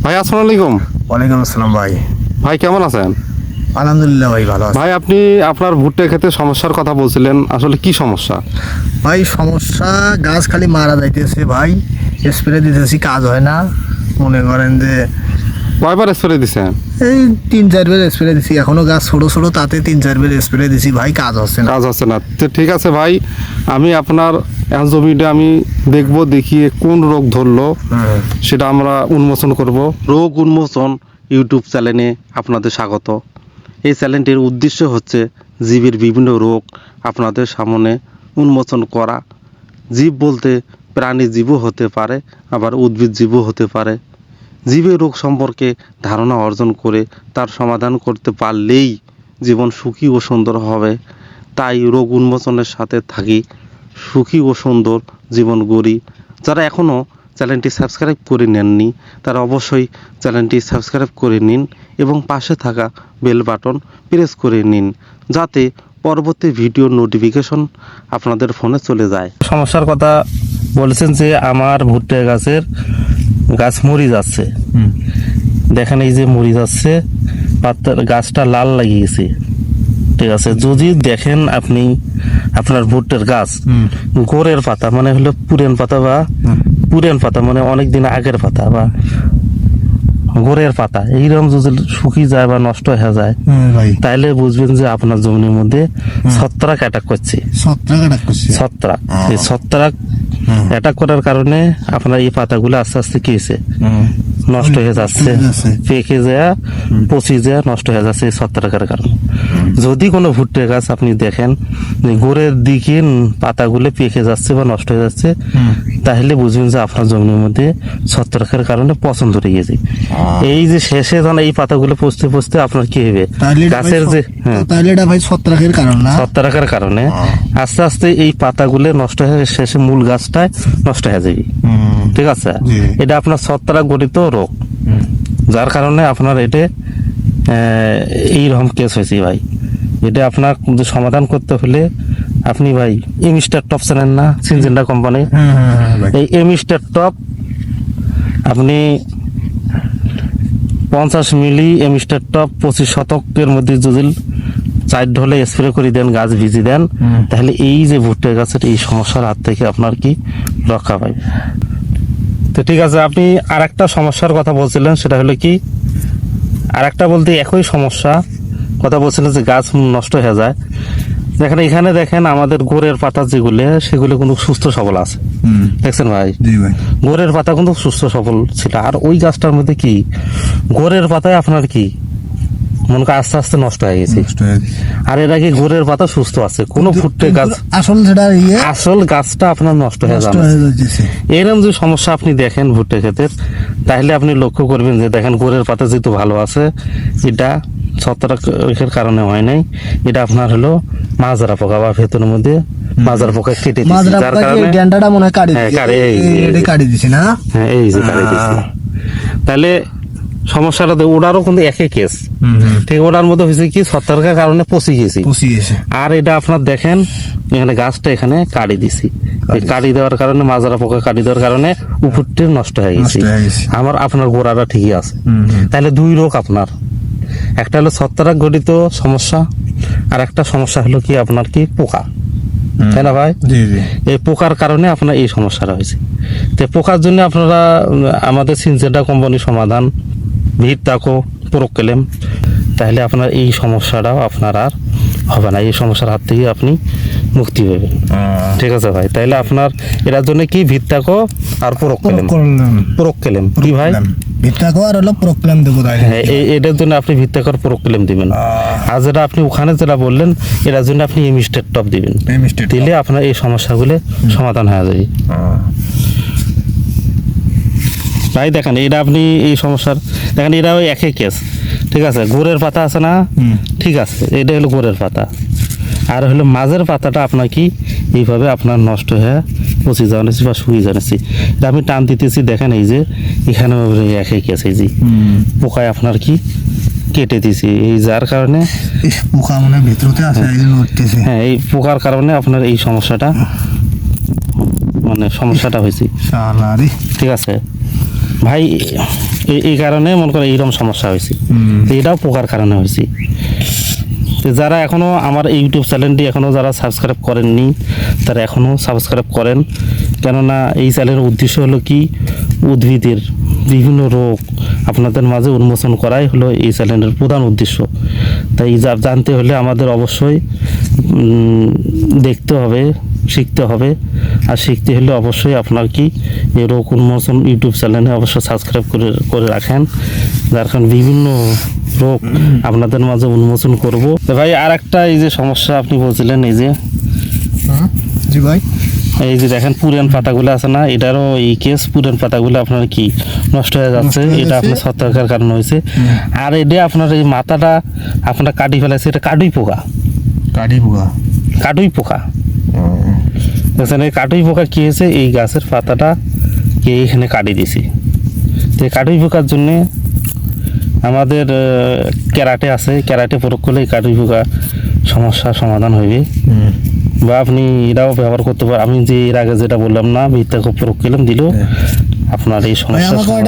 ভাই আসসালামু আলাইকুম। ওয়ালাইকুম আসসালাম ভাই। ভাই কেমন আছেন? আলহামদুলিল্লাহ ভাই, ভালো আছি। ভাই আপনি আপনার ভুট্টা ক্ষেতে সমস্যার কথা বলছিলেন, আসলে কি সমস্যা? ভাই সমস্যা, গাছ খালি মারা যাইতেছে ভাই, স্প্রে দিতেছি কাজ হয় না। মনে করেন যে কয়বার স্প্রে দিছেন? এই 3-4 বার স্প্রে দিছি, এখনো গাছ ছোট ছোট, তাতে 3-4 বার স্প্রে দিছি ভাই, কাজ হচ্ছে না। কাজ হচ্ছে না তো ঠিক আছে ভাই, আমি আপনার জমিটা আমি দেখবো, দেখিয়ে কোন রোগ ধরলো সেটা আমরা উন্মোচন করব। রোগ উন্মোচন ইউটিউব চ্যানেলে আপনাদের স্বাগত। এই চ্যানেলটির উদ্দেশ্য হচ্ছে জীবের বিভিন্ন রোগ আপনাদের সামনে উন্মোচন করা। জীব বলতে প্রাণী জীবও হতে পারে, আবার উদ্ভিদ জীবও হতে পারে। জীবের রোগ সম্পর্কে ধারণা অর্জন করে তার সমাধান করতে পারলেই জীবন সুখী ও সুন্দর হবে। তাই রোগ উন্মোচনের সাথে থাকি, সুখী ও সুন্দর জীবন গড়ি। যারা এখনও চ্যানেলটি সাবস্ক্রাইব করে নেননি তারা অবশ্যই চ্যানেলটি সাবস্ক্রাইব করে নিন এবং পাশে থাকা বেল বাটন প্রেস করে নিন, যাতে পরবর্তী ভিডিও নোটিফিকেশন আপনাদের ফোনে চলে যায়। সমস্যার কথা বলেছেন যে আমার ভুট্টা গাছ মরি যাচ্ছে। দেখেন এই যে মরি যাচ্ছে, গাছটা লাল লাগিয়েছে। ঠিক আছে, যদি দেখেন আপনি আপনার ভুট্টার গাছ গোড়ের পাতা মানে হলো পুরান পাতা মানে অনেক দিন আগের পাতা বা গোড়ের পাতা এইরকম যদি শুকিয়ে যায় বা নষ্ট হয়ে যায়, তাইলে বুঝবেন যে আপনার জমির মধ্যে ছত্রাক অ্যাটাক করছে। ছত্রাক এই ছত্রাক অ্যাটাক করার কারণে আপনার এই পাতাগুলো আস্তে আস্তে কি হয়েছে, নষ্ট হয়ে যাচ্ছে, পেকে যায়, পচি যায়, নষ্ট হয়ে যাচ্ছে এই ছত্রাকের কারণে। যদি কোনো ভুট্টা গাছ আপনি দেখেন যে গোড়ের দিকে পাতাগুলো পেকে যাচ্ছে বা নষ্ট হয়ে যাচ্ছে, তাহলে বুঝবেন যে আপনার জমির মধ্যে ছত্রাকের কারণে পচন ধরে গেছে। এই যে শেষে যখন এই পাতাগুলো পচতে পচতে আপনার কি হবে, গাছের যে ছত্রাকের কারণে আস্তে আস্তে এই পাতাগুলো নষ্ট হয়ে শেষে মূল গাছটায় নষ্ট হয়ে যাবে। ঠিক আছে, এটা আপনার ছত্রাক গঠিত রোগ, যার কারণে আপনার এটা এইরকম কেস হয়েছে ভাই। এটা আপনার সমাধান করতে হলে আপনি ভাই এমিস্টার টপ চেনেন না, সিনজেন্টা কোম্পানি, এই এমিস্টার টপ আপনি 50 মিলি এমিস্টার টপ 25 শতকের মধ্যে যদি 4 ঢলে স্প্রে করে দেন, গাছ ভিজি দেন, তাহলে এই যে ভুট্টা গাছের এই সমস্যার হাত থেকে আপনার কি রক্ষা পাবে। তো ঠিক আছে, আপনি আর একটা সমস্যার কথা বলছিলেন, সেটা হলো কি, আর একটা বলতে একই সমস্যা কথা বলছিলেন যে গাছ নষ্ট হয়ে যায়। দেখেন এখানে দেখেন আমাদের গোড়ের পাতা যেগুলো, সেগুলো কিন্তু সুস্থ সবল আছে। দেখছেন ভাই, গোড়ের পাতা কিন্তু সুস্থ সবল ছিল। আর ওই গাছটার মধ্যে কি, গোড়ের পাতায় আপনার কি মনে করেন আস্তে আস্তে নষ্ট হয়ে গেছে। আর এর আগে গোড়ের পাতা সুস্থ আছে, কোনো ভুট্টা গাছ আসল গাছটা আপনার নষ্ট হয়ে যাবে। এরকম যে সমস্যা আপনি দেখেন ভুট্টা ক্ষেতের, তাহলে আপনি লক্ষ্য করবেন যে দেখেন গোড়ের পাতা যেহেতু ভালো আছে, এটা ছত্রাকের কারণে হয় নাই, এটা আপনার হলো মাজরা পোকা বা ভেতরের মধ্যে মাজরা পোকা কেটে দিয়েছে, যার কারণে এই যে কাটে দিয়েছে। তাহলে সমস্যাটা ওটারও কিন্তু একই কেস, ঠিক ওটার মধ্যে হয়েছে কি, ছত্রাকের কারণে পচে গেছে। আর এটা আপনার দেখেন এখানে গাছটা এখানে কাটি দিছি, কাটি দেওয়ার কারণে মাজরা পোকা কাটি দেওয়ার কারণে উপরটা নষ্ট হয়ে গেছে। আপনার গোড়াটা ঠিকই আছে। তাহলে দুই রোগ আপনার, একটা হলো ছত্রাক গঠিত সমস্যা, আর একটা সমস্যা হলো কি আপনার কি পোকা, তাই না ভাই? এই পোকার কারণে আপনার এই সমস্যাটা হয়েছে। তো পোকার জন্য আপনারা আমাদের সিনজেন্টা কোম্পানির সমাধান ভিটটাকো প্রোক্লেম, তাহলে আপনার এই সমস্যাটাও আপনার আর হবে না, এই সমস্যার হাত থেকে আপনি মুক্তি পাবেন। ঠিক আছে ভাই, তাইলে আপনার এটার জন্য কি ভিটটাকো আর প্রোক্লেম কি ভাই, এটার জন্য আপনি ভিত্তাকর প্রোক্লেম দিবেন। আর যেটা আপনি ওখানে যেটা বললেন, এটার জন্য আপনি এমিস্টার টপ দিবেন, দিলে আপনার এই সমস্যাগুলো সমাধান হয়ে যাবে ভাই। দেখেন এটা আপনি এই সমস্যার দেখেন এটা ওই একই কেস। ঠিক আছে, গোড়ের পাতা আছে না, ঠিক আছে, এটা হলো গোড়ের পাতা। আর হলো মাঝের পাতাটা আপনার কি এইভাবে আপনার নষ্ট হয়ে পচে যাওয়াছি বা শুকিয়ে যাচ্ছি, এটা আমি টান দিতেছি। দেখেন এই যে এখানে একই কেস, এই যে পোকায় আপনার কি কেটে দিছি, এই যার কারণে পোকা মানে ভিতরতে আছে, হ্যাঁ এই পোকার কারণে আপনার এই সমস্যাটা হয়েছে। ঠিক আছে ভাই, এই কারণে মনে করেন এইরকম সমস্যা হয়েছে। তো এটাও পোকার কারণে হয়েছে। তো যারা এখনও আমার এই ইউটিউব চ্যানেলটি এখনও যারা সাবস্ক্রাইব করেননি তারা এখনও সাবস্ক্রাইব করেন, কেননা এই চ্যানেলের উদ্দেশ্য হলো কি উদ্ভিদের বিভিন্ন রোগ আপনাদের মাঝে উন্মোচন করাই হলো এই চ্যানেলের প্রধান উদ্দেশ্য। তাই জানতে হলে আমাদের অবশ্যই দেখতে হবে, শিখতে হবে। আর শিখতে হলে অবশ্যই আপনার কি এই রোগ উন্মোচন ইউটিউব চ্যানেলে অবশ্যই সাবস্ক্রাইব করে রাখেন, যার কারণে বিভিন্ন রোগ আপনাদের মাঝে উন্মোচন করব। তো ভাই আর একটা এই যে সমস্যা আপনি বলছিলেন, এই যে জি ভাই, এই যে দেখেন পুরান পাতাগুলো আছে না, এটারও এই কেস, পুরান পাতাগুলো আপনার কি নষ্ট হয়ে যাচ্ছে, নষ্ট হয়ে এটা যাচ্ছে। আপনার ছত্রাকের কারণে হয়েছে। আর এটা আপনার এই মাথাটা আপনার কাটি ফেলেছে, এটা কাটুই পোকা, কাঠি পোকা। কাটুই পোকা। দেখছেন এই কাটুই পোকা কি হয়েছে, এই গাছের পাতাটা কে এখানে কাটি দিয়েছি। তো এই কাটুই পোকার জন্যে আমাদের ক্যারাটে আছে, ক্যারাটে প্রয়োগ করলে এই কাটুই পোকা সমস্যার সমাধান হইবে। বা আপনি এটাও ব্যবহার করতে পারেন, আমি যে এর আগে যেটা বললাম না, মিথ্যা প্রয়োগ করলাম দিলেও আপনার এই ভাই সমস্যার আমাকে সমাধান